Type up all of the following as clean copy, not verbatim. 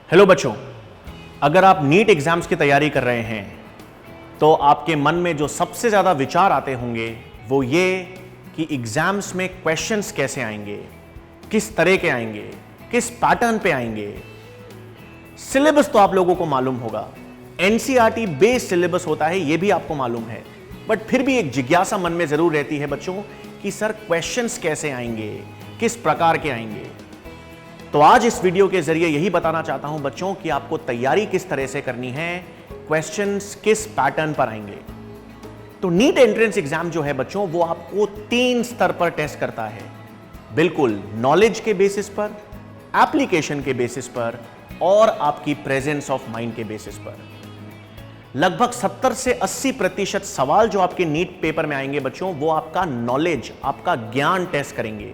Hello बच्चों, अगर आप नीट एग्जाम्स की तैयारी कर रहे हैं तो आपके मन में जो सबसे ज्यादा विचार आते होंगे वो ये कि एग्जाम्स में क्वेश्चंस कैसे आएंगे, किस तरह के आएंगे, किस पैटर्न पे आएंगे। सिलेबस तो आप लोगों को मालूम होगा, एनसीईआरटी बेस्ड सिलेबस होता है, यह भी आपको मालूम है, बट फिर भी एक जिज्ञासा मन में जरूर रहती है बच्चों कि सर क्वेश्चंस कैसे आएंगे, किस प्रकार के आएंगे। तो आज इस वीडियो के जरिए यही बताना चाहता हूं बच्चों कि आपको तैयारी किस तरह से करनी है, क्वेश्चंस किस पैटर्न पर आएंगे। तो नीट एंट्रेंस एग्जाम जो है बच्चों वो आपको 3 स्तर पर टेस्ट करता है, बिल्कुल नॉलेज के बेसिस पर, एप्लीकेशन के बेसिस पर और आपकी प्रेजेंस ऑफ माइंड के बेसिस पर। लगभग 70 से 80% सवाल जो आपके नीट पेपर में आएंगे बच्चों वो आपका नॉलेज, आपका ज्ञान टेस्ट करेंगे।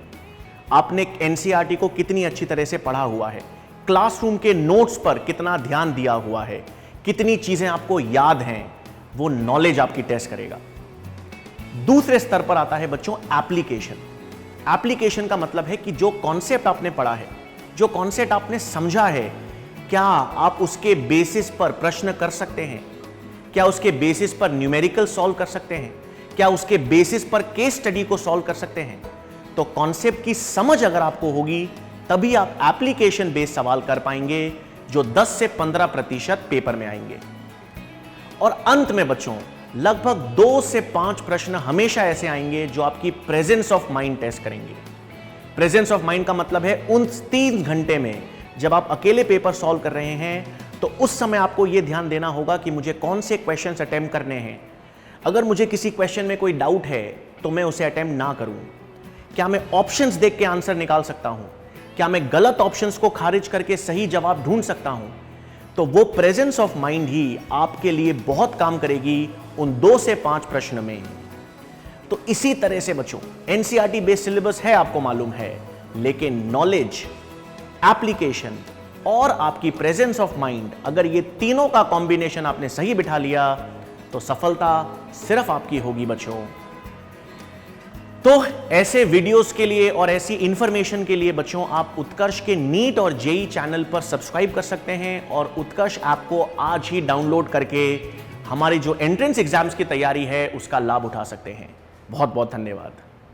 आपने एनसीईआरटी को कितनी अच्छी तरह से पढ़ा हुआ है, क्लासरूम के नोट्स पर कितना ध्यान दिया हुआ है, कितनी चीजें आपको याद हैं, वो नॉलेज आपकी टेस्ट करेगा। दूसरे स्तर पर आता है बच्चों एप्लीकेशन। एप्लीकेशन का मतलब है कि जो कॉन्सेप्ट आपने पढ़ा है, जो कॉन्सेप्ट आपने समझा है, क्या आप उसके बेसिस पर प्रश्न कर सकते हैं, क्या उसके बेसिस पर न्यूमेरिकल सॉल्व कर सकते हैं, क्या उसके बेसिस पर केस स्टडी को सॉल्व कर सकते हैं। तो कॉन्सेप्ट की समझ अगर आपको होगी तभी आप एप्लीकेशन बेस्ड सवाल कर पाएंगे जो 10 से 15% पेपर में आएंगे। और अंत में बच्चों लगभग 2 से 5 प्रश्न हमेशा ऐसे आएंगे जो आपकी प्रेजेंस ऑफ माइंड टेस्ट करेंगे। प्रेजेंस ऑफ माइंड का मतलब है उन 3 घंटे में जब आप अकेले पेपर सॉल्व कर रहे हैं तो उस समय आपको यह ध्यान देना होगा कि मुझे कौन से क्वेश्चंस अटेम्प्ट करने हैं। अगर मुझे किसी क्वेश्चन में कोई डाउट है तो मैं उसे अटेम्प्ट ना करूं। क्या मैं ऑप्शंस देख के आंसर निकाल सकता हूं? क्या मैं गलत ऑप्शंस को खारिज करके सही जवाब ढूंढ सकता हूं? तो वो प्रेजेंस ऑफ माइंड ही आपके लिए बहुत काम करेगी उन 2 से 5 प्रश्न में। तो इसी तरह से बच्चों एनसीईआरटी बेस्ड सिलेबस है, आपको मालूम है, लेकिन नॉलेज, एप्लीकेशन और आपकी प्रेजेंस ऑफ माइंड, अगर ये तीनों का कॉम्बिनेशन आपने सही बिठा लिया तो सफलता सिर्फ आपकी होगी बच्चों। तो ऐसे वीडियोस के लिए और ऐसी इंफॉर्मेशन के लिए बच्चों आप उत्कर्ष के नीट और जेई चैनल पर सब्सक्राइब कर सकते हैं और उत्कर्ष ऐप को आज ही डाउनलोड करके हमारी जो एंट्रेंस एग्जाम्स की तैयारी है उसका लाभ उठा सकते हैं। बहुत बहुत धन्यवाद।